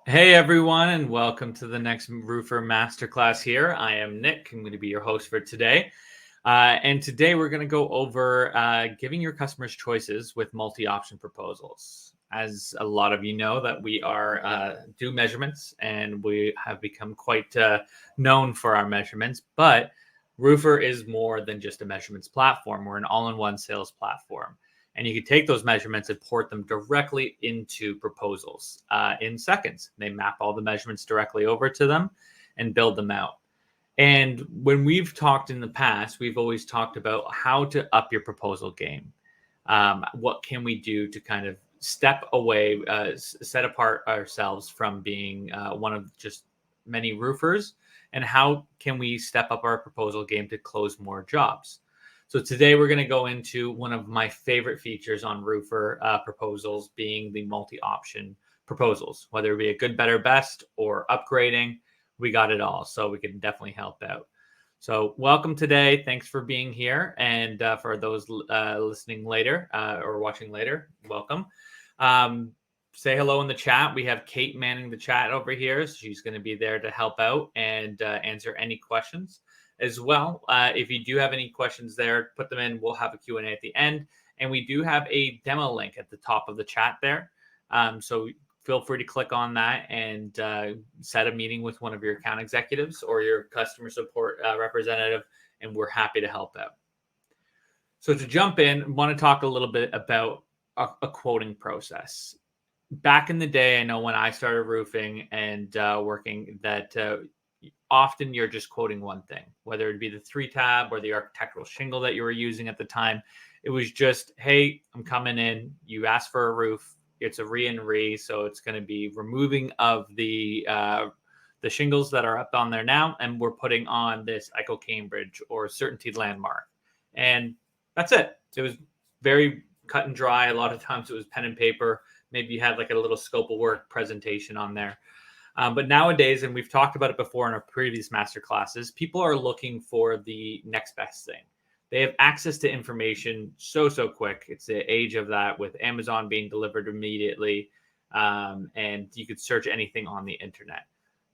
Hey everyone, and welcome to the next Roofr Masterclass here. I am Nick. I'm going to be your host for today. And today we're going to go over giving your customers choices with multi-option proposals. As a lot of you know, that we are do measurements, and we have become quite known for our measurements. But Roofr is more than just a measurements platform. We're an all-in-one sales platform. And you can take those measurements and port them directly into proposals in seconds. They map all the measurements directly over to them and build them out. And when we've talked in the past, we've always talked about how to up your proposal game. What can we do to kind of step away, set apart ourselves from being one of just many roofers? And how can we step up our proposal game to close more jobs? So today we're going to go into one of my favorite features on Roofr proposals, being the multi-option proposals. Whether it be a good, better, best, or upgrading, we got it all. So we can definitely help out. So welcome today. Thanks for being here. And for those listening later or watching later, welcome. Say hello in the chat. We have Kate manning the chat over here. So she's going to be there to help out and answer any questions as well. If you do have any questions there, put them in. We'll have a Q&A at the end. And we do have a demo link at the top of the chat there. So feel free to click on that and set a meeting with one of your account executives or your customer support representative, and we're happy to help out. So to jump in, I want to talk a little bit about a quoting process. Back in the day, I know when I started roofing and working that often you're just quoting one thing, whether it be the 3-tab or the architectural shingle that you were using at the time. It was just, hey, I'm coming in. You asked for a roof. It's a re, so it's going to be removing of the shingles that are up on there now, and we're putting on this Echo Cambridge or Certainty Landmark, and that's it. It was very cut and dry. A lot of times it was pen and paper. Maybe you had like a little scope of work presentation on there. But nowadays, and we've talked about it before in our previous master classes, people are looking for the next best thing. They have access to information so quick. It's the age of that, with Amazon being delivered immediately, and you could search anything on the internet.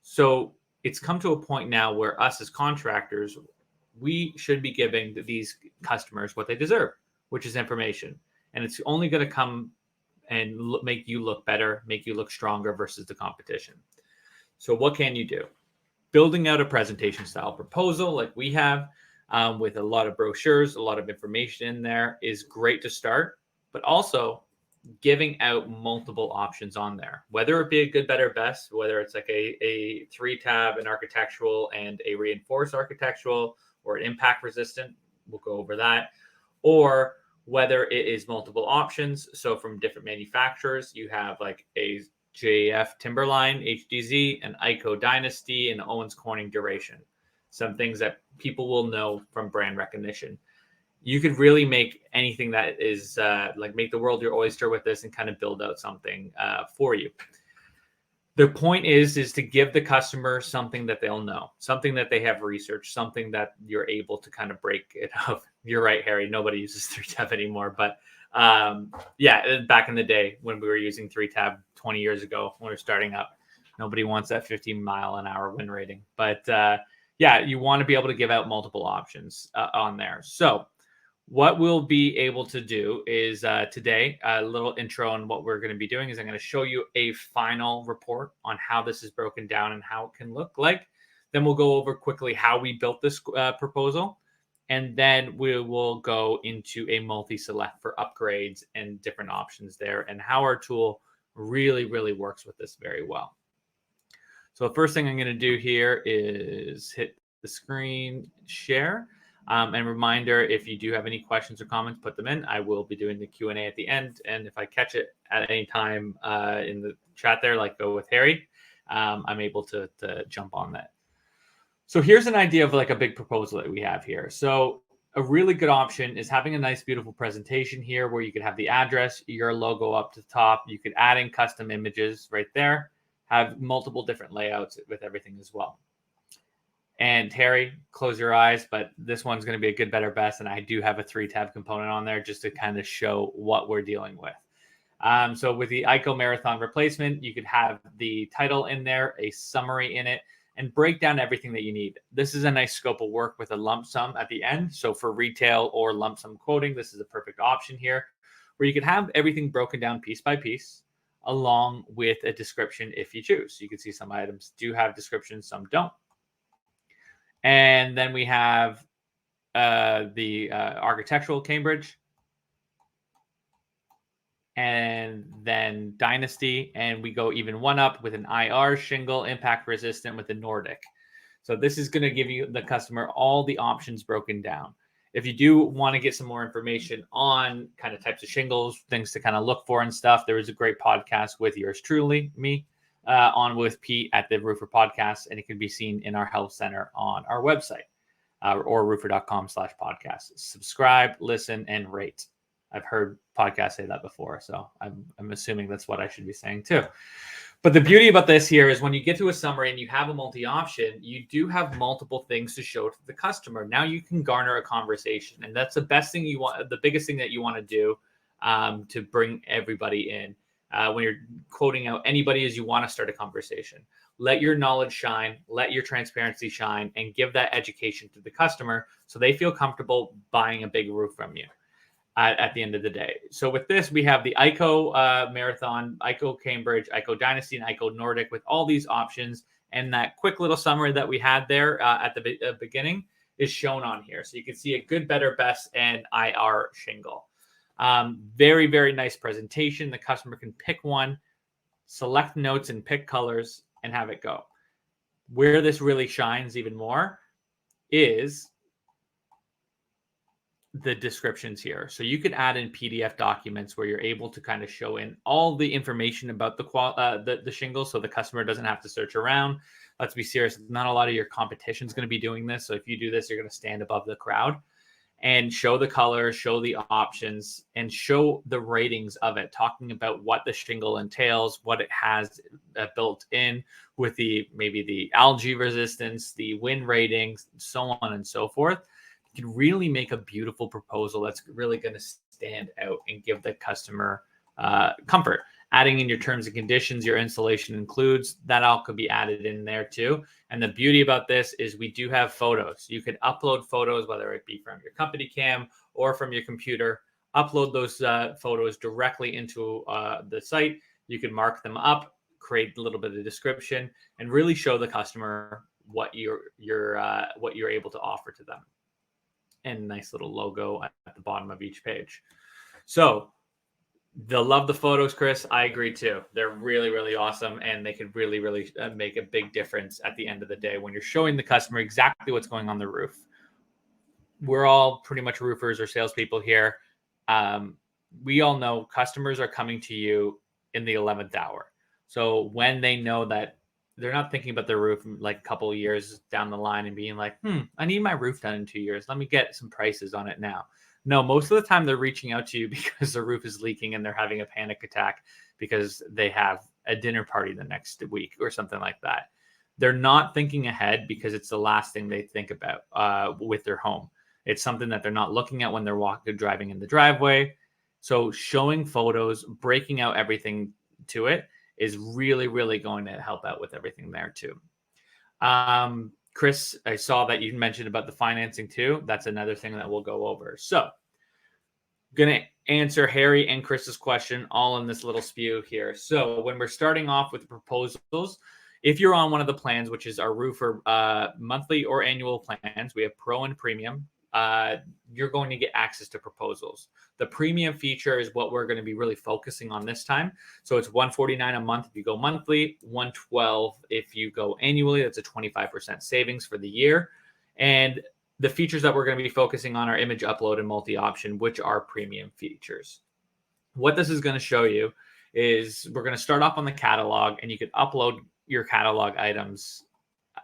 So it's come to a point now where us as contractors, we should be giving these customers what they deserve, which is information. And it's only going to come and make you look better, make you look stronger versus the competition. So what can you do? Building out a presentation style proposal like we have with a lot of brochures, a lot of information in there is great to start, but also giving out multiple options on there, whether it be a good, better, best, whether it's like a 3-tab, an architectural and a reinforced architectural, or an impact resistant. We'll go over that. Or whether it is multiple options. So from different manufacturers, you have like a JF Timberline HDZ, an ICO Dynasty, and Owens Corning Duration. Some things that people will know from brand recognition. You could really make anything that is like make the world your oyster with this and kind of build out something for you. The point is to give the customer something that they'll know, something that they have researched, something that you're able to kind of break it up. You're right, Harry. Nobody uses 3-tab anymore, but yeah, back in the day when we were using 3-tab 20 years ago when we were starting up, nobody wants that 15-mile-an-hour win rating. But yeah, you want to be able to give out multiple options on there. So what we'll be able to do is today, a little intro on what we're going to be doing is I'm going to show you a final report on how this is broken down and how it can look like. Then we'll go over quickly how we built this proposal. And then we will go into a multi-select for upgrades and different options there and how our tool really works with this very well. So the first thing I'm going to do here is hit the screen share. And reminder, if you do have any questions or comments, put them in. I will be doing the Q&A at the end. And if I catch it at any time in the chat there, like go with Harry, I'm able to jump on that. So here's an idea of like a big proposal that we have here. So a really good option is having a nice, beautiful presentation here where you could have the address, your logo up to the top. You could add in custom images right there, have multiple different layouts with everything as well. And Harry, close your eyes, but this one's going to be a good, better, best. And I do have a 3-tab component on there just to kind of show what we're dealing with. So with the ICO Marathon replacement, you could have the title in there, a summary in it, and break down everything that you need. This is a nice scope of work with a lump sum at the end. So for retail or lump sum quoting, this is a perfect option here, where you can have everything broken down piece by piece, along with a description if you choose. You can see some items do have descriptions, some don't. And then we have the architectural Cambridge, and then Dynasty, and we go even one up with an IR shingle, impact resistant with the Nordic. So this is going to give you the customer all the options broken down. If you do want to get some more information on kind of types of shingles, things to kind of look for and stuff, there is a great podcast with yours truly, me, on with Pete at the Roofr podcast, and it can be seen in our health center on our website or roofr.com/podcast. Subscribe, listen, and rate. I've heard podcasts say that before, so I'm assuming that's what I should be saying too. But the beauty about this here is when you get to a summary and you have a multi-option, you do have multiple things to show to the customer. Now you can garner a conversation, and that's the best thing you want, the biggest thing that you want to do to bring everybody in. When you're quoting out anybody, is you want to start a conversation. Let your knowledge shine, let your transparency shine, and give that education to the customer so they feel comfortable buying a big roof from you at the end of the day. So with this, we have the ICO Marathon, ICO Cambridge, ICO Dynasty, and ICO Nordic with all these options. And that quick little summary that we had there at the beginning is shown on here. So you can see a good, better, best, and IR shingle. Very, very nice presentation. The customer can pick one, select notes, and pick colors and have it go. Where this really shines even more is the descriptions here. So you could add in PDF documents where you're able to kind of show in all the information about the shingle, so the customer doesn't have to search around. Let's be serious, not a lot of your competition is going to be doing this. So if you do this, you're going to stand above the crowd and show the colors, show the options, and show the ratings of it, talking about what the shingle entails, what it has built in with maybe the algae resistance, the wind ratings, so on and so forth. You can really make a beautiful proposal that's really going to stand out and give the customer comfort. Adding in your terms and conditions, your installation includes, that all could be added in there too. And the beauty about this is we do have photos. You can upload photos, whether it be from your company cam or from your computer, upload those photos directly into the site. You can mark them up, create a little bit of description, and really show the customer what you're able to offer to them. And nice little logo at the bottom of each page. So they'll love the photos, Chris. I agree too. They're really, really awesome. And they could really, really make a big difference at the end of the day when you're showing the customer exactly what's going on the roof. We're all pretty much roofers or salespeople here. We all know customers are coming to you in the 11th hour. So when they know that they're not thinking about their roof like a couple of years down the line and being like, I need my roof done in 2 years. Let me get some prices on it now. No, most of the time they're reaching out to you because the roof is leaking and they're having a panic attack because they have a dinner party the next week or something like that. They're not thinking ahead because it's the last thing they think about with their home. It's something that they're not looking at when they're driving in the driveway. So showing photos, breaking out everything to it is really, really going to help out with everything there too. Chris, I saw that you mentioned about the financing too. That's another thing that we'll go over. So going to answer Harry and Chris's question all in this little spew here. So when we're starting off with the proposals, if you're on one of the plans, which is our Roofr monthly or annual plans, we have Pro and Premium. You're going to get access to proposals. The premium feature is what we're going to be really focusing on this time. So it's $149 a month if you go monthly, $112 if you go annually. That's a 25% savings for the year. And the features that we're going to be focusing on are image upload and multi-option, which are premium features. What this is going to show you is we're going to start off on the catalog, and you can upload your catalog items.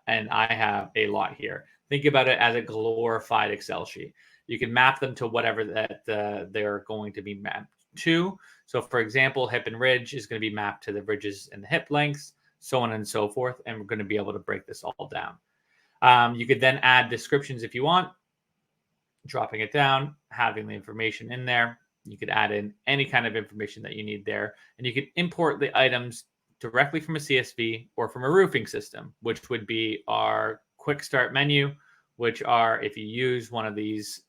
And I have a lot here. Think about it as a glorified Excel sheet. You can map them to whatever that they're going to be mapped to. So for example, hip and ridge is going to be mapped to the ridges and the hip lengths, so on and so forth. And we're going to be able to break this all down. You could then add descriptions if you want, dropping it down, having the information in there. You could add in any kind of information that you need there, and you could import the items directly from a CSV or from a roofing system, which would be our quick start menu, which are, if you use one of these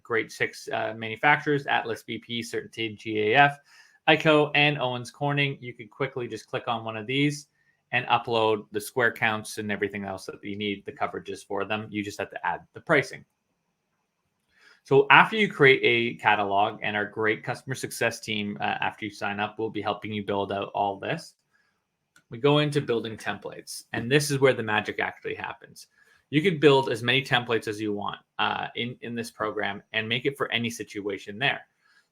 great 6 manufacturers, Atlas, BP, Certainty, GAF, ICO, and Owens Corning, you could quickly just click on one of these and upload the square counts and everything else that you need, the coverages for them. You just have to add the pricing. So after you create a catalog, and our great customer success team, after you sign up, will be helping you build out all this, we go into building templates. And this is where the magic actually happens. You could build as many templates as you want in this program and make it for any situation there.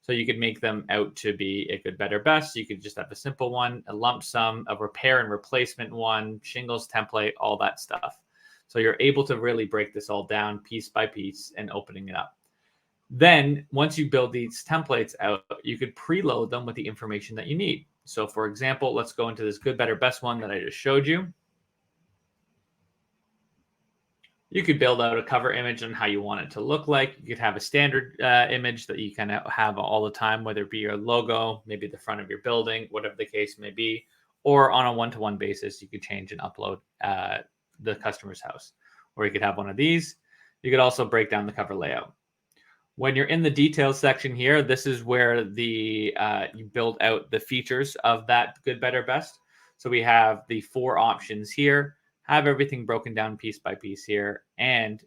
So you could make them out to be a good, better, best. You could just have a simple one, a lump sum, a repair and replacement one, shingles template, all that stuff. So you're able to really break this all down piece by piece and opening it up. Then once you build these templates out, you could preload them with the information that you need. So for example, let's go into this good, better, best one that I just showed you. You could build out a cover image on how you want it to look like. You could have a standard image that you kind of have all the time, whether it be your logo, maybe the front of your building, whatever the case may be, or on a one-to-one basis, you could change and upload the customer's house. Or you could have one of these. You could also break down the cover layout. When you're in the details section here, this is where you build out the features of that good, better, best. So we have the 4 options here. Have everything broken down piece by piece here, and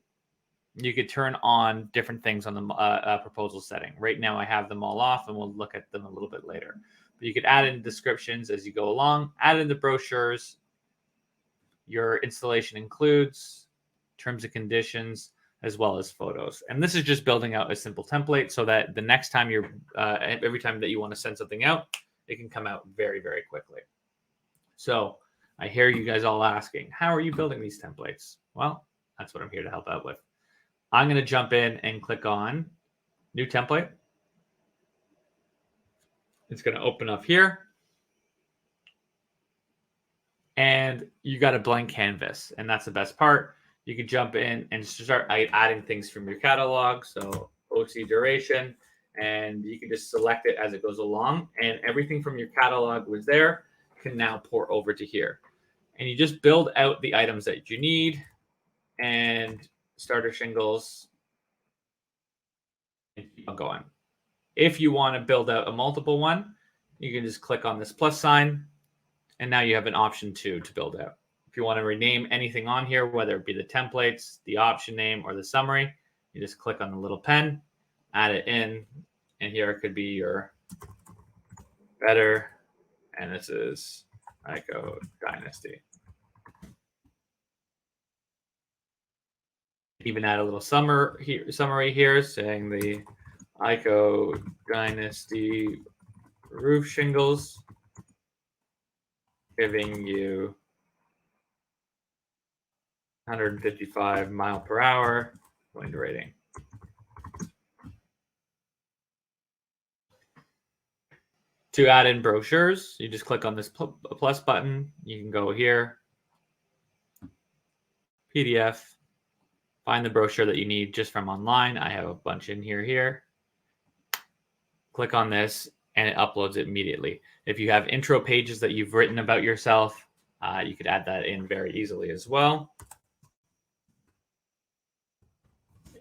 you could turn on different things on the proposal setting. Right now I have them all off, and we'll look at them a little bit later. But you could add in descriptions as you go along, add in the brochures, your installation includes, terms and conditions, as well as photos. And this is just building out a simple template so that the next time every time that you want to send something out, it can come out very, very quickly. So I hear you guys all asking, how are you building these templates? Well, that's what I'm here to help out with. I'm going to jump in and click on new template. It's going to open up here. And you got a blank canvas, and that's the best part. You can jump in and start adding things from your catalog. So OC duration, and you can just select it as it goes along, and everything from your catalog was there can now pour over to here. And you just build out the items that you need, and starter shingles, and keep on going. If you want to build out a multiple one, you can just click on this plus sign, and now you have an option 2 to build out. If you want to rename anything on here, whether it be the templates, the option name, or the summary, you just click on the little pen, add it in, and here it could be your better, and this is ICO Dynasty. Even add a little summary here saying the ICO Dynasty roof shingles, giving you 155 mile per hour wind rating. To add in brochures, you just click on this plus button. You can go here, PDF, find the brochure that you need just from online. I have a bunch in here. Click on this, and it uploads it immediately. If you have intro pages that you've written about yourself, you could add that in very easily as well.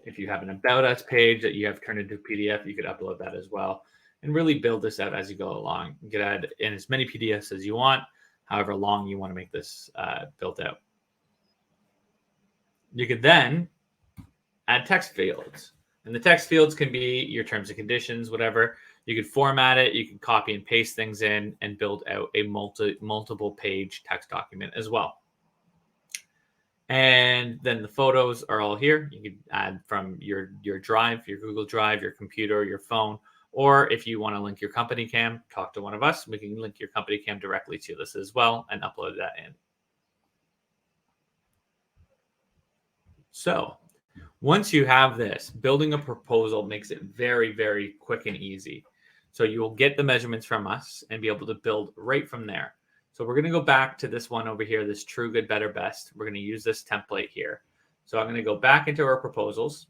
If you have an About Us page that you have turned into PDF, you could upload that as well and really build this out as you go along. You could add in as many PDFs as you want, however long you want to make this built out. You could then add text fields. And the text fields can be your terms and conditions, whatever. You could format it. You can copy and paste things in and build out a multiple page text document as well. And then the photos are all here. You can add from your drive, your Google Drive, your computer, your phone, or if you want to link your company cam, talk to one of us. We can link your company cam directly to this as well and upload that in. So once you have this, building a proposal makes it very, very quick and easy. So you will get the measurements from us and be able to build right from there. So we're going to go back to this one over here, this true, good, better, best. We're going to use this template here. So I'm going to go back into our proposals.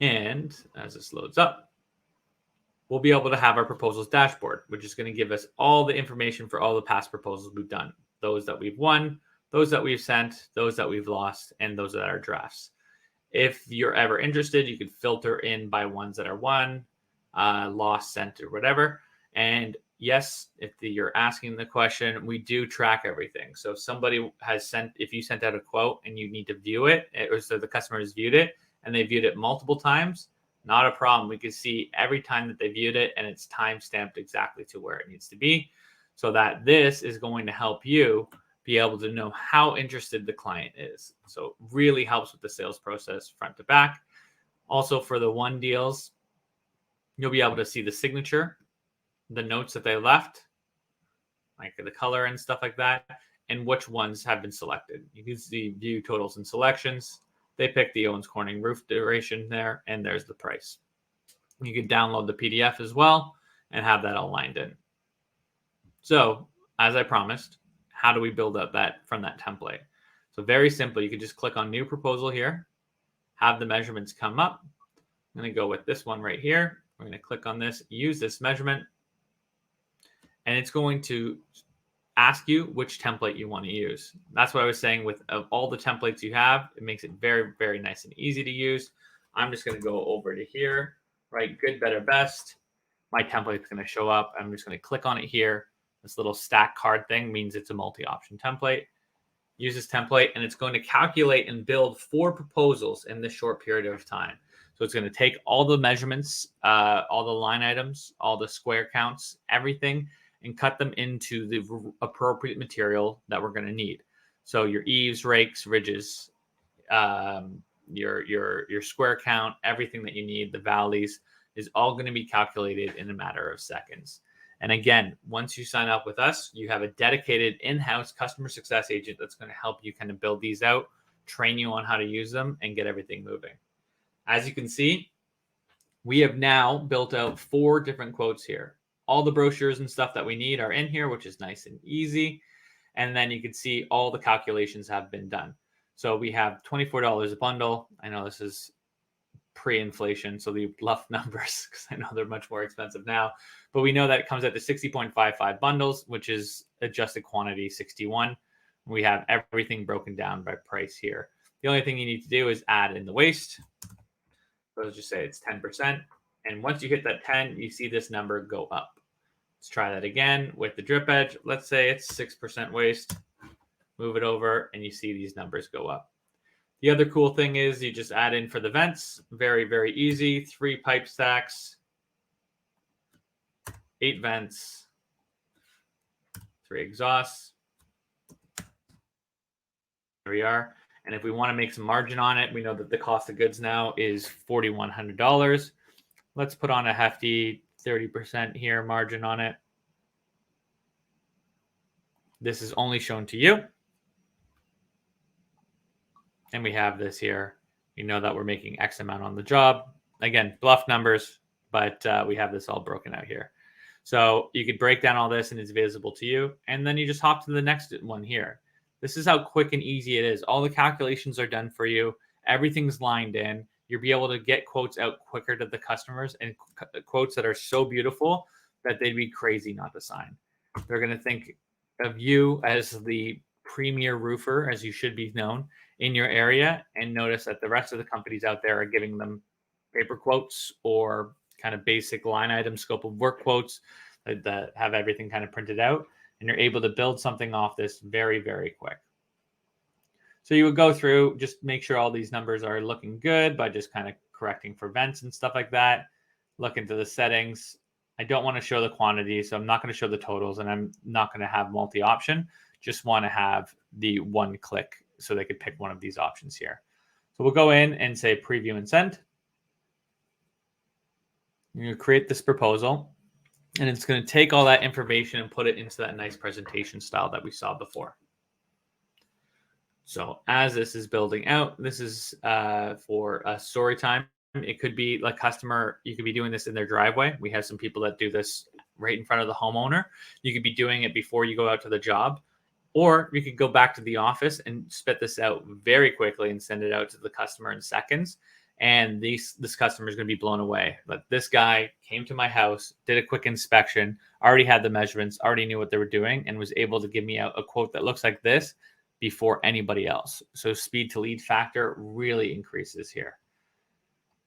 And as this loads up, we'll be able to have our proposals dashboard, which is going to give us all the information for all the past proposals we've done, those that we've won, those that we've sent, those that we've lost, and those that are drafts. If you're ever interested, you could filter in by ones that are won, lost, sent, or whatever. And yes, if you're asking the question, we do track everything. So if somebody has sent, if you sent out a quote and you need to view it, or so the customer has viewed it and they viewed it multiple times, not a problem. We can see every time that they viewed it and it's time stamped exactly to where it needs to be, so that this is going to help you be able to know how interested the client is. So it really helps with the sales process front to back. Also for the one deals, you'll be able to see the signature, the notes that they left, like the color and stuff like that, and which ones have been selected. You can see view totals and selections. They picked the Owens Corning roof duration there, and there's the price. You can download the PDF as well and have that all lined in. So as I promised, how do we build up that from that template? So very simple. You can just click on new proposal here, have the measurements come up. I'm going to go with this one right here. We're going to click on this, use this measurement, and it's going to ask you which template you want to use. That's what I was saying with of all the templates you have, it makes it very, very nice and easy to use. I'm just going to go over to here, right? Good, better, best. My template is going to show up. I'm just going to click on it here. This little stack card thing means it's a multi-option template. Use this template and it's going to calculate and build 4 proposals in this short period of time. So it's going to take all the measurements, all the line items, all the square counts, everything, and cut them into the appropriate material that we're going to need. So your eaves, rakes, ridges, your square count, everything that you need, the valleys, is all going to be calculated in a matter of seconds. And again, once you sign up with us, you have a dedicated in-house customer success agent that's going to help you kind of build these out, train you on how to use them, and get everything moving. As you can see, we have now built out 4 different quotes here. All the brochures and stuff that we need are in here, which is nice and easy. And then you can see all the calculations have been done. So we have $24 a bundle. I know this is pre-inflation, so the bluff numbers, because I know they're much more expensive now. But we know that it comes out to 60.55 bundles, which is adjusted quantity 61. We have everything broken down by price here. The only thing you need to do is add in the waste. So let's just say it's 10%. And once you hit that 10, you see this number go up. Let's try that again with the drip edge. Let's say it's 6% waste. Move it over and you see these numbers go up. The other cool thing is you just add in for the vents. Very, very easy. 3 pipe stacks, 8 vents, 3 exhausts. There we are. And if we want to make some margin on it, we know that the cost of goods now is $4,100. Let's put on a hefty 30% here margin on it. This is only shown to you. And we have this here. You know that we're making X amount on the job. Again, bluff numbers, but we have this all broken out here. So you could break down all this and it's visible to you. And then you just hop to the next one here. This is how quick and easy it is. All the calculations are done for you. Everything's lined in. You'll be able to get quotes out quicker to the customers, and quotes that are so beautiful that they'd be crazy not to sign. They're going to think of you as the premier roofer, as you should be known in your area, and notice that the rest of the companies out there are giving them paper quotes or kind of basic line item scope of work quotes that have everything kind of printed out, and you're able to build something off this very, very quick. So you would go through, just make sure all these numbers are looking good by just kind of correcting for vents and stuff like that. Look into the settings. I don't want to show the quantity, so I'm not going to show the totals, and I'm not going to have multi-option. Just want to have the one click so they could pick one of these options here. So we'll go in and say preview and send. You're going to create this proposal, and it's going to take all that information and put it into that nice presentation style that we saw before. So as this is building out, this is for a story time. It could be like customer, you could be doing this in their driveway. We have some people that do this right in front of the homeowner. You could be doing it before you go out to the job, or you could go back to the office and spit this out very quickly and send it out to the customer in seconds. And this customer is going to be blown away. But this guy came to my house, did a quick inspection, already had the measurements, already knew what they were doing, and was able to give me a quote that looks like this before anybody else. So speed to lead factor really increases here.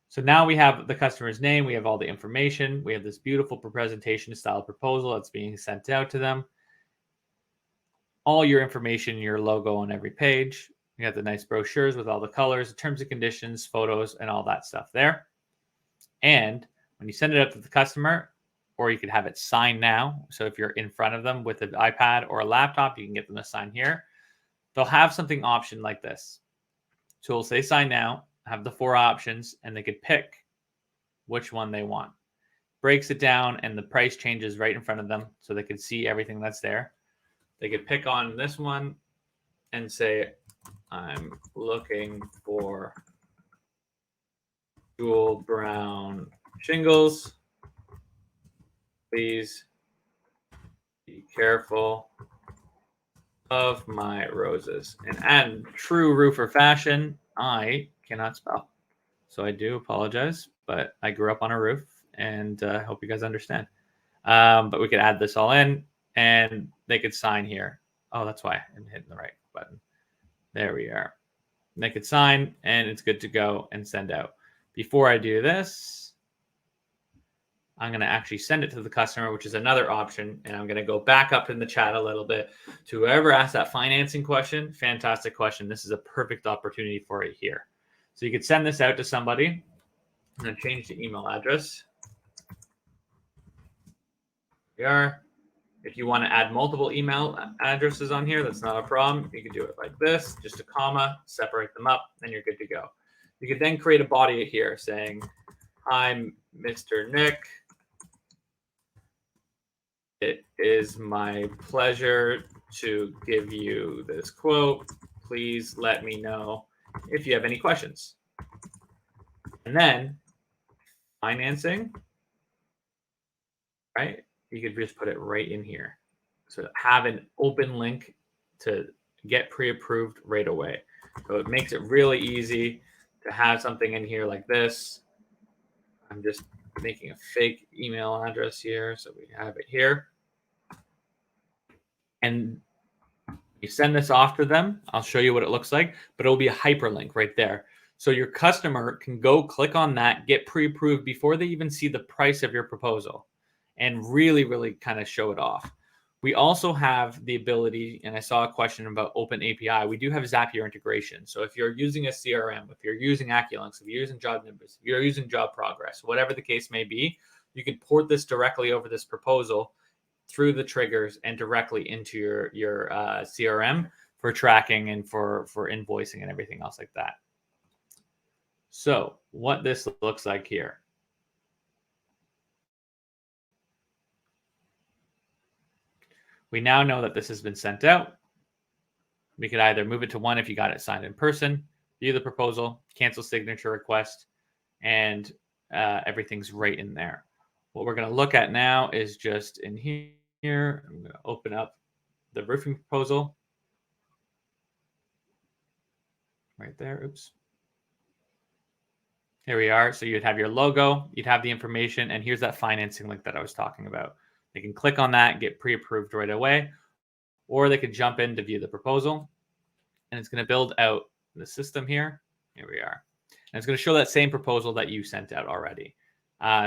So now we have the customer's name, we have all the information, we have this beautiful presentation style proposal that's being sent out to them. All your information, your logo on every page. You have the nice brochures with all the colors, terms and conditions, photos, and all that stuff there. And when you send it out to the customer, or you could have it signed now. So if you're in front of them with an iPad or a laptop, you can get them to sign here. They'll have something optioned like this. So it'll say sign now, have the 4 options, and they could pick which one they want. Breaks it down, and the price changes right in front of them so they can see everything that's there. They could pick on this one and say, I'm looking for dual brown shingles. Please be careful of my roses. And in true roofer fashion, I cannot spell. So I do apologize, but I grew up on a roof, and I hope you guys understand. But we could add this all in, and they could sign here. Oh, that's why I'm hitting the right button. There we are. They could sign, and it's good to go and send out. Before I do this, I'm going to actually send it to the customer, which is another option. And I'm going to go back up in the chat a little bit to whoever asked that financing question. Fantastic question. This is a perfect opportunity for it here. So you could send this out to somebody. I'm going to change the email address. Here we are. If you want to add multiple email addresses on here, that's not a problem. You can do it like this, just a comma, separate them up, and you're good to go. You could then create a body here saying, hi, Mr. Nick. It is my pleasure to give you this quote. Please let me know if you have any questions. And then financing, right? You could just put it right in here. So have an open link to get pre-approved right away. So it makes it really easy to have something in here like this. I'm just making a fake email address here. So we have it here. And you send this off to them. I'll show you what it looks like, but it'll be a hyperlink right there. So your customer can go click on that, get pre-approved before they even see the price of your proposal, and really, really kind of show it off. We also have the ability, and I saw a question about open API. We do have Zapier integration. So if you're using a CRM, if you're using AccuLinks, if you're using Job Nimbus, if you're using Job Progress, whatever the case may be, you can port this directly over this proposal through the triggers and directly into your CRM for tracking and for invoicing and everything else like that. So what this looks like here. We now know that this has been sent out. We could either move it to 1 if you got it signed in person, view the proposal, cancel signature request, and everything's right in there. What we're going to look at now is just in here. I'm going to open up the roofing proposal. Right there. Oops. Here we are. So you'd have your logo, you'd have the information, and here's that financing link that I was talking about. They can click on that, get pre-approved right away, or they could jump in to view the proposal, and it's going to build out the system here. Here we are. And it's going to show that same proposal that you sent out already.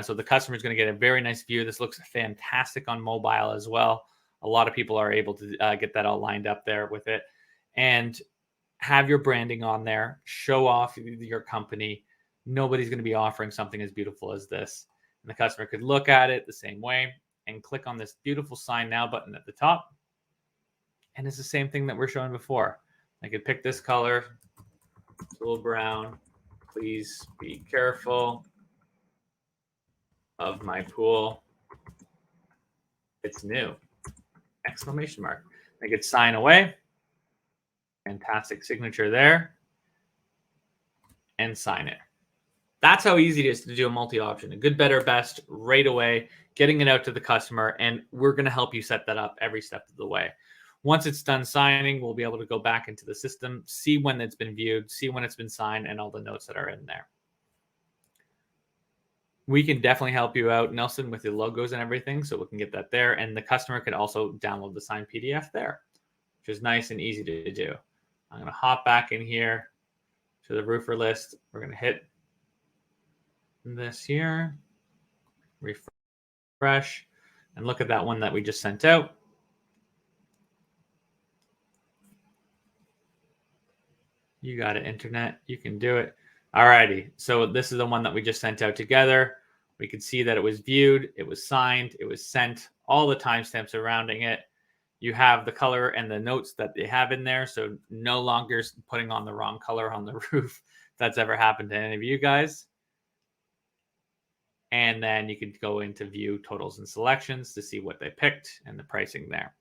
So the customer is going to get a very nice view. This looks fantastic on mobile as well. A lot of people are able to get that all lined up there with it, and have your branding on there, show off your company. Nobody's going to be offering something as beautiful as this. And the customer could look at it the same way and click on this beautiful sign now button at the top. And it's the same thing that we're showing before. I could pick this color, it's a little brown. Please be careful of my pool. It's new. Exclamation mark. I could sign away. Fantastic signature there. And sign it. That's how easy it is to do a multi-option. A good, better, best right away, getting it out to the customer, and we're going to help you set that up every step of the way. Once it's done signing, we'll be able to go back into the system, see when it's been viewed, see when it's been signed, and all the notes that are in there. We can definitely help you out, Nelson, with the logos and everything, so we can get that there. And the customer could also download the signed PDF there, which is nice and easy to do. I'm going to hop back in here to the Roofr list. We're going to hit this here, refresh, and look at that one that we just sent out. You got it, internet. You can do it. All righty. So this is the one that we just sent out together. We could see that it was viewed, it was signed, it was sent, all the timestamps surrounding it. You have the color and the notes that they have in there. So no longer putting on the wrong color on the roof. If that's ever happened to any of you guys. And then you could go into view totals and selections to see what they picked and the pricing there.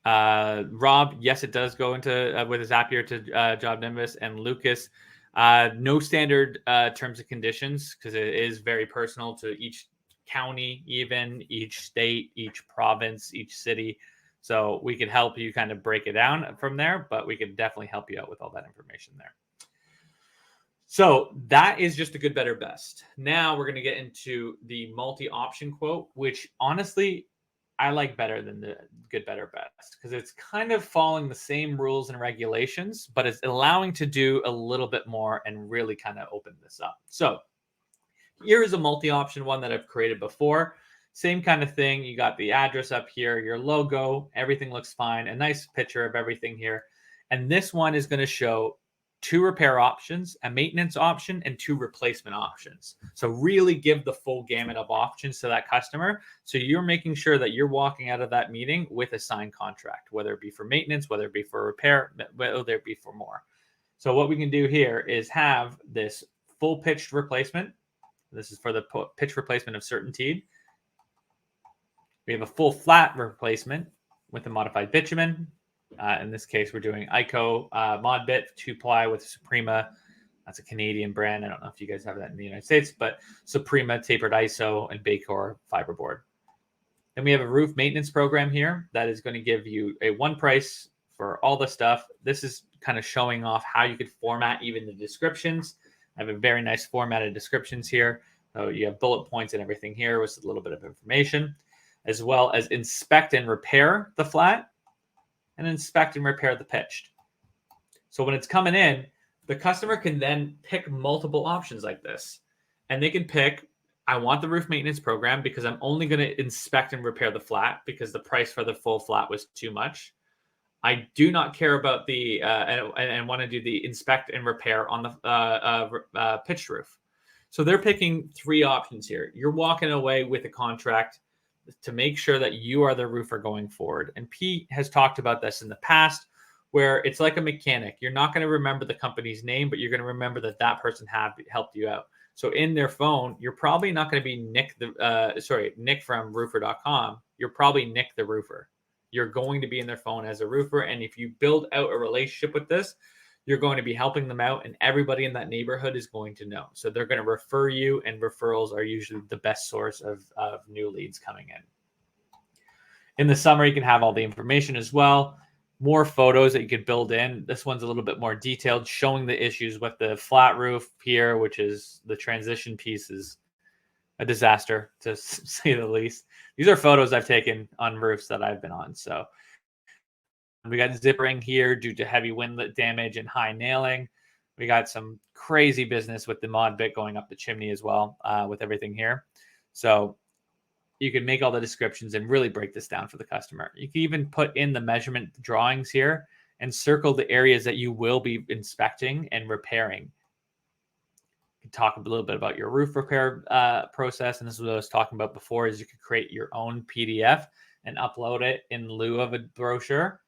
Rob, yes, it does go into with Zapier to Job Nimbus, and Lucas. No standard terms and conditions because it is very personal to each county, even each state, each province, each city. So we could help you kind of break it down from there, but we could definitely help you out with all that information there. So that is just a good, better, best. Now we're going to get into the multi-option quote, which honestly, I like better than the good, better, best because it's kind of following the same rules and regulations, but it's allowing to do a little bit more and really kind of open this up. So here is a multi-option one that I've created before. Same kind of thing. You got the address up here, your logo, everything looks fine. A nice picture of everything here. And this one is going to show 2 repair options, a maintenance option, and 2 replacement options. So really give the full gamut of options to that customer. So you're making sure that you're walking out of that meeting with a signed contract, whether it be for maintenance, whether it be for repair, whether it be for more. So what we can do here is have this full pitched replacement. This is for the pitch replacement of certainty. We have a full flat replacement with a modified bitumen. In this case, we're doing ICO mod bit 2-ply with Suprema. That's a Canadian brand. I don't know if you guys have that in the United States, but Suprema tapered ISO and Baycore fiberboard. Then we have a roof maintenance program here that is going to give you a one price for all the stuff. This is kind of showing off how you could format even the descriptions. I have a very nice formatted descriptions here. So you have bullet points and everything here with a little bit of information, as well as inspect and repair the flat and inspect and repair the pitched. So when it's coming in, the customer can then pick multiple options like this. And they can pick, I want the roof maintenance program because I'm only going to inspect and repair the flat because the price for the full flat was too much. I do not care about the, and want to do the inspect and repair on the pitched roof. So they're picking 3 options here. You're walking away with a contract to make sure that you are the roofer going forward. And Pete has talked about this in the past, where it's like a mechanic. You're not going to remember the company's name, but you're going to remember that that person helped you out. So in their phone, you're probably not going to be Nick from Roofr.com. You're probably Nick the roofer. You're going to be in their phone as a roofer. And if you build out a relationship with this, you're going to be helping them out, and everybody in that neighborhood is going to know. So they're going to refer you, and referrals are usually the best source of new leads coming in. In the summer, you can have all the information as well. More photos that you could build in. This one's a little bit more detailed, showing the issues with the flat roof here, which is the transition piece is a disaster, to say the least. These are photos I've taken on roofs that I've been on. So we got zippering here due to heavy wind damage and high nailing. We got some crazy business with the mod bit going up the chimney as well, with everything here. So you can make all the descriptions and really break this down for the customer. You can even put in the measurement drawings here and circle the areas that you will be inspecting and repairing. You can talk a little bit about your roof repair process. And this is what I was talking about before, is you could create your own PDF and upload it in lieu of a brochure.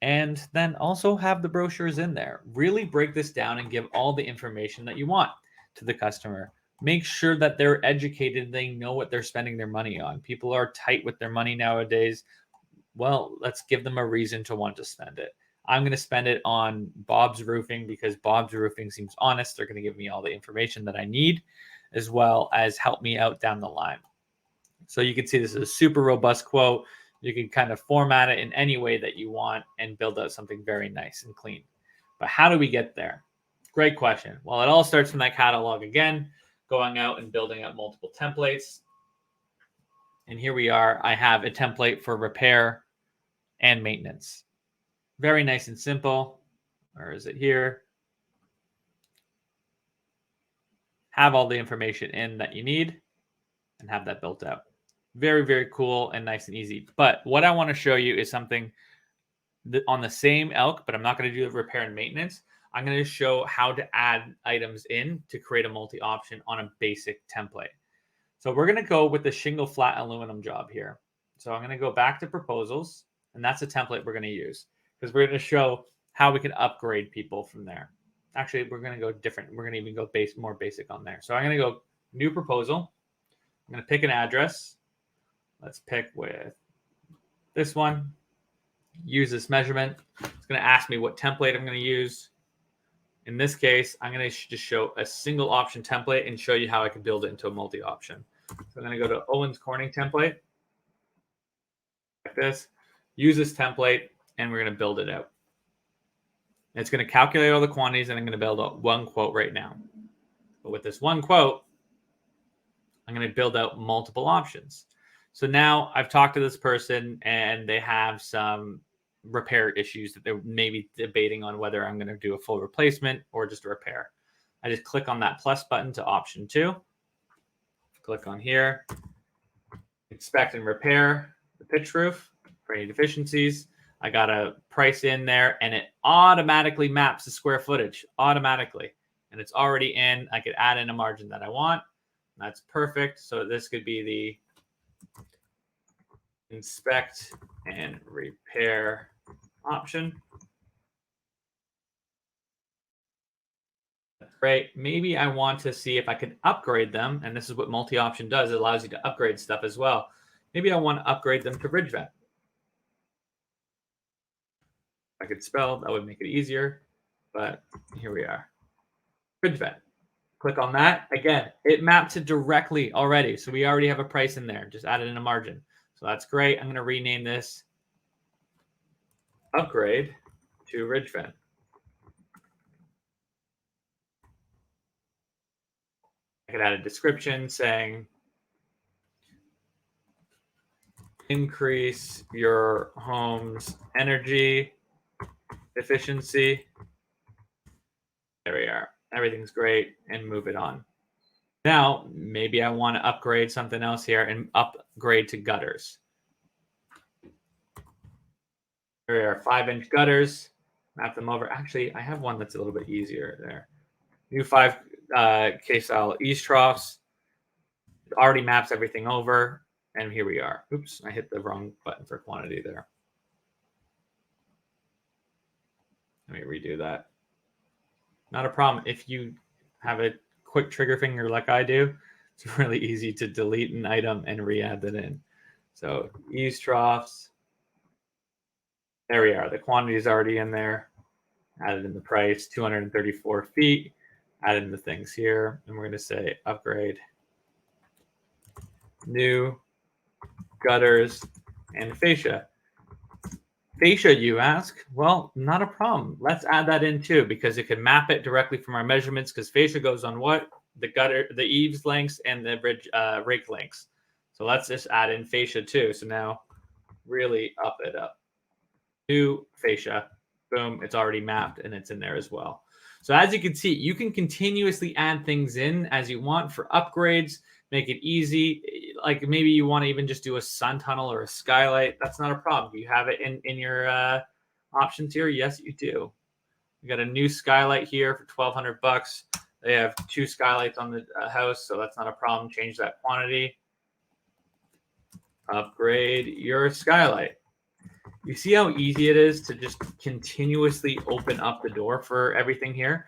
And then also have the brochures in there. Really break this down and give all the information that you want to the customer. Make sure that they're educated. They know what they're spending their money on. People are tight with their money nowadays. Well, let's give them a reason to want to spend it. I'm going to spend it on Bob's Roofing because Bob's Roofing seems honest. They're going to give me all the information that I need, as well as help me out down the line. So you can see this is a super robust quote. You can kind of format it in any way that you want and build out something very nice and clean. But how do we get there? Great question. Well, it all starts from that catalog again, going out and building out multiple templates. And here we are. I have a template for repair and maintenance. Very nice and simple. Or is it here? Have all the information in that you need and have that built out. Very, very cool and nice and easy. But what I want to show you is something that on the same elk, but I'm not going to do the repair and maintenance. I'm going to show how to add items in to create a multi-option on a basic template. So we're going to go with the shingle flat aluminum job here. So I'm going to go back to proposals, and that's the template we're going to use because we're going to show how we can upgrade people from there. Actually, we're going to go different. We're going to even go more basic on there. So I'm going to go new proposal. I'm going to pick an address. Let's pick with this one. Use this measurement. It's going to ask me what template I'm going to use. In this case, I'm going to just show a single option template and show you how I can build it into a multi-option. So I'm going to go to Owens Corning template. Like this. Use this template, and we're going to build it out. And it's going to calculate all the quantities, and I'm going to build out one quote right now. But with this one quote, I'm going to build out multiple options. So now I've talked to this person, and they have some repair issues that they're maybe debating on whether I'm going to do a full replacement or just a repair. I just click on that plus button to option 2. Click on here. Inspect and repair the pitch roof for any deficiencies. I got a price in there, and it automatically maps the square footage automatically. And it's already in. I could add in a margin that I want. That's perfect. So this could be the inspect and repair option. Great. Maybe I want to see if I can upgrade them. And this is what multi-option does. It allows you to upgrade stuff as well. Maybe I want to upgrade them to ridge vent. If I could spell, that would make it easier. But here we are. Ridge vent. Click on that. Again, it maps it directly already. So we already have a price in there. Just added in a margin. So that's great. I'm going to rename this upgrade to ridge vent. I could add a description saying increase your home's energy efficiency. There we are. Everything's great, and move it on. Now, maybe I want to upgrade something else here and upgrade to gutters. There are 5-inch gutters. Map them over. Actually, I have one that's a little bit easier there. New 5K style eaves troughs. It already maps everything over. And here we are. Oops, I hit the wrong button for quantity there. Let me redo that. Not a problem. If you have a quick trigger finger like I do, it's really easy to delete an item and re-add that in. So eaves troughs. There we are. The quantity is already in there. Added in the price, 234 feet. Added in the things here. And we're going to say upgrade. New gutters and fascia. Fascia, you ask? Well, not a problem. Let's add that in too, because it can map it directly from our measurements, because fascia goes on what? The gutter, the eaves lengths, and the bridge rake lengths. So let's just add in fascia too. So now really up it up. New fascia. Boom, it's already mapped and it's in there as well. So as you can see, you can continuously add things in as you want for upgrades, make it easy. Like maybe you want to even just do a sun tunnel or a skylight. That's not a problem. You have it in your options here. Yes, you do. You got a new skylight here for $1,200. They have 2 skylights on the house, so that's not a problem. Change that quantity. Upgrade your skylight. You see how easy it is to just continuously open up the door for everything here,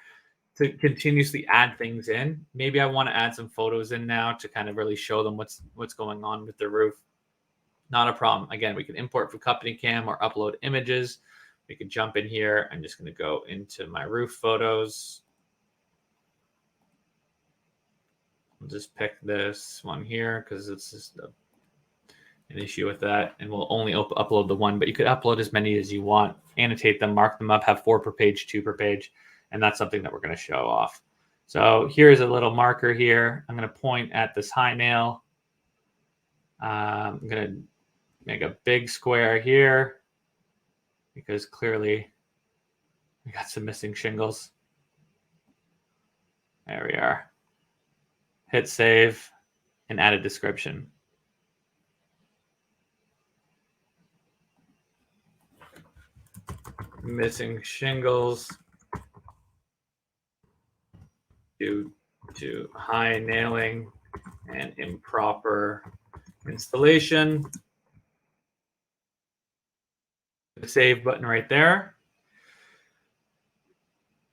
to continuously add things in. Maybe I want to add some photos in now to kind of really show them what's going on with the roof. Not a problem. Again, we can import from company cam or upload images. We could jump in here. I'm just going to go into my roof photos. I'll just pick this one here because it's just an issue with that, and we'll only upload the one, but you could upload as many as you want, annotate them, mark them up, have 4 per page, 2 per page, And that's something that we're going to show off. So here's a little marker here. I'm going to point at this high nail. I'm going to make a big square here because clearly we got some missing shingles. There we are. Hit save and add a description. Missing shingles due to high nailing and improper installation. The save button right there.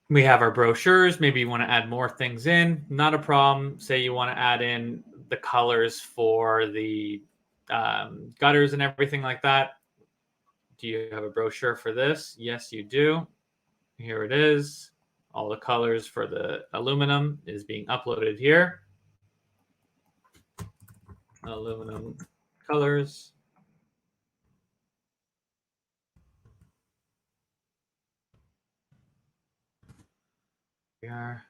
We have our brochures. Maybe you want to add more things in. Not a problem. Say you want to add in the colors for the gutters and everything like that. Do you have a brochure for this? Yes, you do. Here it is. All the colors for the aluminum is being uploaded here. Aluminum colors. Here.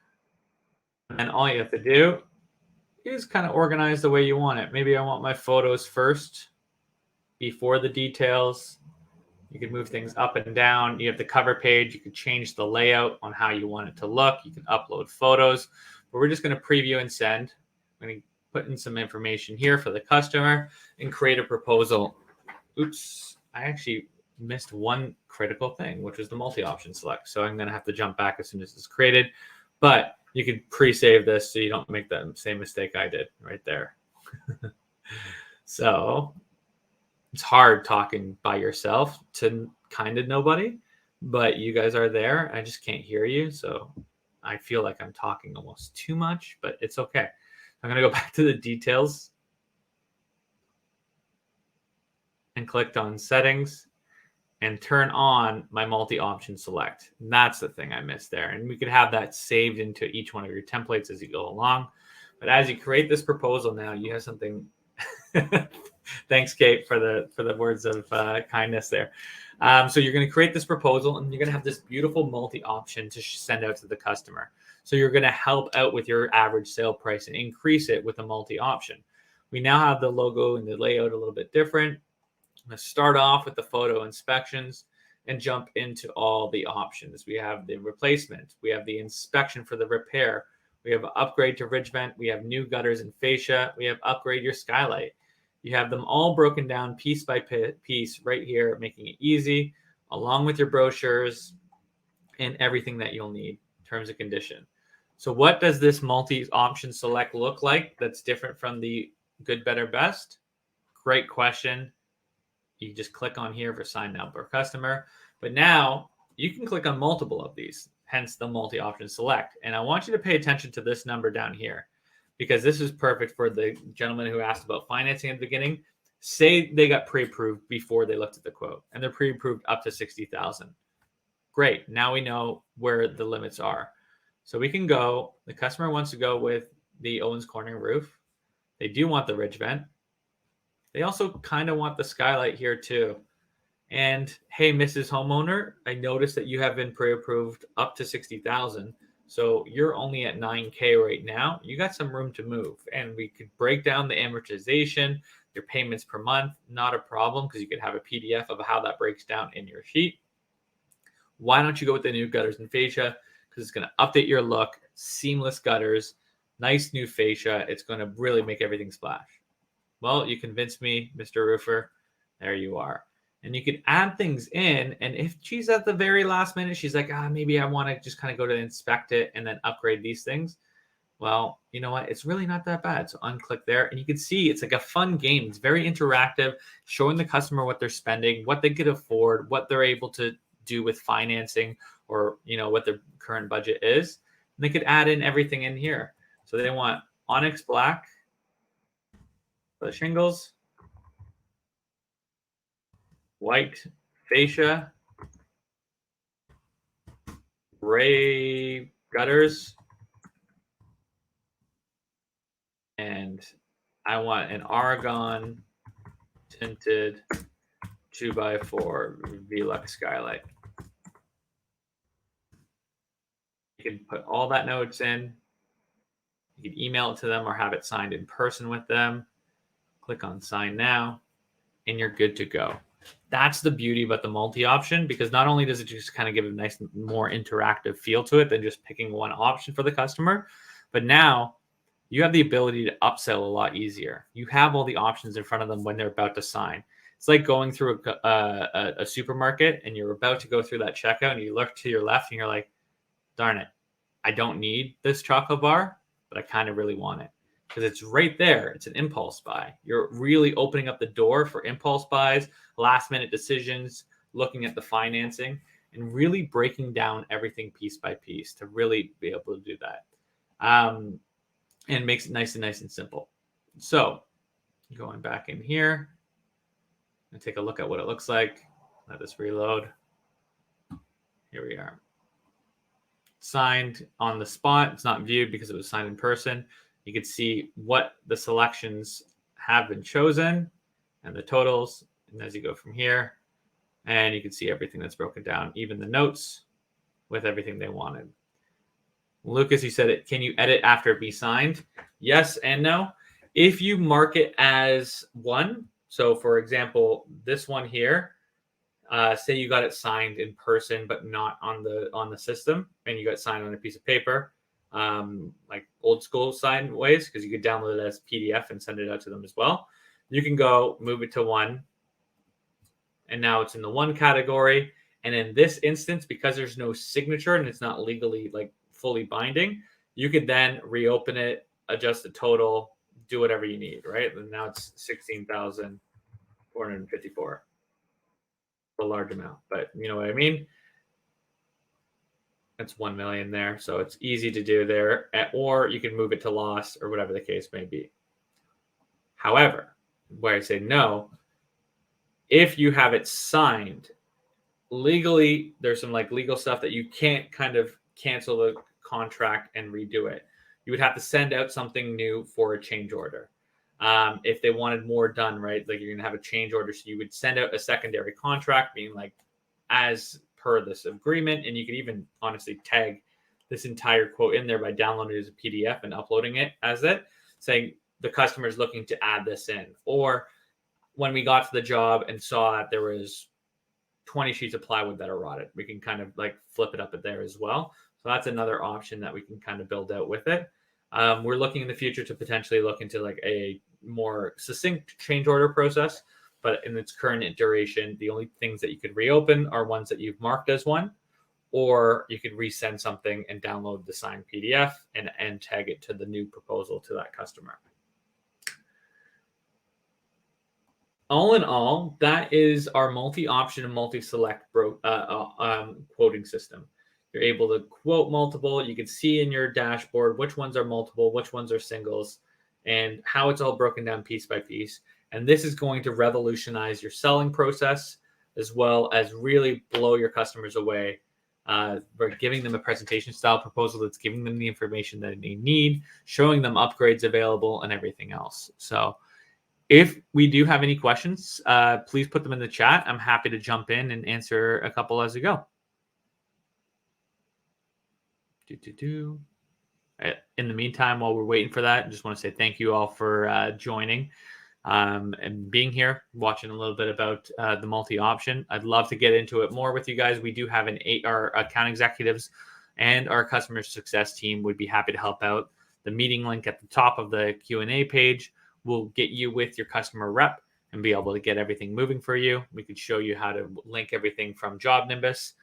And all you have to do is kind of organize the way you want it. Maybe I want my photos first before the details. You can move things up and down. You have the cover page. You can change the layout on how you want it to look. You can upload photos. But we're just going to preview and send. I'm going to put in some information here for the customer and create a proposal. Oops, I actually missed one critical thing, which was the multi-option select. So I'm going to have to jump back as soon as it's created. But you can pre-save this so you don't make the same mistake I did right there. So it's hard talking by yourself to kind of nobody, but you guys are there. I just can't hear you. So I feel like I'm talking almost too much, but it's okay. I'm going to go back to the details and clicked on settings and turn on my multi-option select. And that's the thing I missed there. And we could have that saved into each one of your templates as you go along. But as you create this proposal now, you have something. Thanks, Kate, for the words of kindness there. So you're going to create this proposal, and you're going to have this beautiful multi-option to send out to the customer. So you're going to help out with your average sale price and increase it with a multi-option. We now have the logo and the layout a little bit different. I'm going to start off with the photo inspections and jump into all the options. We have the replacement. We have the inspection for the repair. We have upgrade to ridge vent. We have new gutters and fascia. We have upgrade your skylight. You have them all broken down piece by piece right here, making it easy, along with your brochures and everything that you'll need, terms and condition. So what does this multi-option select look like that's different from the good, better, best? Great question. You just click on here for sign now per customer. But now you can click on multiple of these, hence the multi-option select. And I want you to pay attention to this number down here, because this is perfect for the gentleman who asked about financing at the beginning. Say they got pre-approved before they looked at the quote, and they're pre-approved up to $60,000. Great. Now we know where the limits are. So we can go, the customer wants to go with the Owens Corning roof. They do want the ridge vent. They also kind of want the skylight here too. And hey, Mrs. Homeowner, I noticed that you have been pre-approved up to $60,000. So you're only at $9K right now. You got some room to move, and we could break down the amortization, your payments per month, not a problem, because you could have a PDF of how that breaks down in your sheet. Why don't you go with the new gutters and fascia? Because it's going to update your look, seamless gutters, nice new fascia. It's going to really make everything splash. Well, you convinced me, Mr. Roofer. There you are. And you can add things in. And if she's at the very last minute, she's like, maybe I want to just kind of go to inspect it and then upgrade these things. Well, you know what? It's really not that bad. So unclick there. And you can see it's like a fun game. It's very interactive, showing the customer what they're spending, what they could afford, what they're able to do with financing, or, what their current budget is. And they could add in everything in here. So they want onyx black for the shingles, white fascia, gray gutters, and I want an argon tinted 2x4 Velux skylight. can put all that notes in. You can email it to them or have it signed in person with them. Click on sign now, and you're good to go. That's the beauty about the multi-option, because not only does it just kind of give a nice, more interactive feel to it than just picking one option for the customer, but now you have the ability to upsell a lot easier. You have all the options in front of them when they're about to sign. It's like going through a supermarket and you're about to go through that checkout and you look to your left and you're like, darn it, I don't need this chocolate bar, but I kind of really want it. Because it's right there. It's an impulse buy. You're really opening up the door for impulse buys, last minute decisions, looking at the financing, and really breaking down everything piece by piece to really be able to do that. And makes it nice and simple. So going back in here and take a look at what it looks like. Let this reload. Here we are. Signed on the spot. It's not viewed because it was signed in person. You can see what the selections have been chosen and the totals. And as you go from here, and you can see everything that's broken down, even the notes with everything they wanted. Lucas, you said, can you edit after it be signed? Yes and no. If you mark it as one, so for example, this one here, say you got it signed in person, but not on the system, and you got signed on a piece of paper, like old school sign ways, because you could download it as PDF and send it out to them as well. You can go move it to one, and now it's in the one category. And in this instance, because there's no signature and it's not legally like fully binding, you could then reopen it, adjust the total, do whatever you need, right? And now it's 16,454, a large amount, but you know what I mean? It's 1 million there, so it's easy to do there, or you can move it to loss or whatever the case may be. However, where I say no, if you have it signed legally, there's some like legal stuff that you can't kind of cancel the contract and redo it. You would have to send out something new for a change order. If they wanted more done, right? Like you're going to have a change order. So you would send out a secondary contract being like, as per this agreement. And you could even honestly tag this entire quote in there by downloading it as a PDF and uploading it as it, saying the customer is looking to add this in. Or when we got to the job and saw that there was 20 sheets of plywood that are rotted, we can kind of like flip it up at there as well. So that's another option that we can kind of build out with it. We're looking in the future to potentially look into like a more succinct change order process, but in its current iteration, the only things that you could reopen are ones that you've marked as one, or you could resend something and download the signed PDF and tag it to the new proposal to that customer. All in all, that is our multi-option and multi-select quoting system. You're able to quote multiple. You can see in your dashboard which ones are multiple, which ones are singles, and how it's all broken down piece by piece. And this is going to revolutionize your selling process, as well as really blow your customers away. We're giving them a presentation style proposal that's giving them the information that they need, showing them upgrades available and everything else. So if we do have any questions, please put them in the chat. I'm happy to jump in and answer a couple as we go. In the meantime, while we're waiting for that, I just want to say thank you all for joining and being here, watching a little bit about the multi-option. I'd love to get into it more with you guys. We do have our account executives and our customer success team would be happy to help out. The meeting link at the top of the Q&A page will get you with your customer rep and be able to get everything moving for you. We could show you how to link everything from Job Nimbus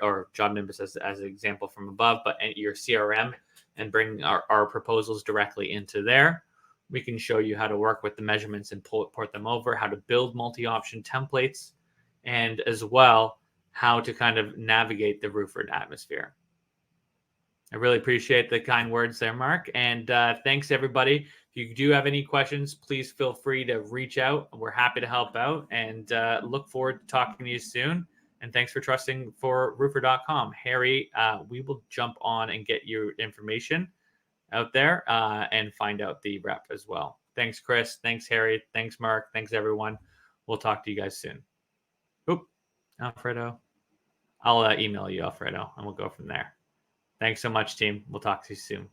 or Job Nimbus as an example from above, but your CRM, and bring our proposals directly into there. We can show you how to work with the measurements and port them over, how to build multi-option templates, and as well, how to kind of navigate the Roofr atmosphere. I really appreciate the kind words there, Mark. And thanks, everybody. If you do have any questions, please feel free to reach out. We're happy to help out, and look forward to talking to you soon. And thanks for trusting for Roofr.com. Harry, we will jump on and get your information out there and find out the rep as well. Thanks, Chris. Thanks, Harry. Thanks, Mark. Thanks, everyone. We'll talk to you guys soon. Oop, Alfredo. I'll email you, Alfredo, and we'll go from there. Thanks. Thanks so much, team. We'll talk to you soon.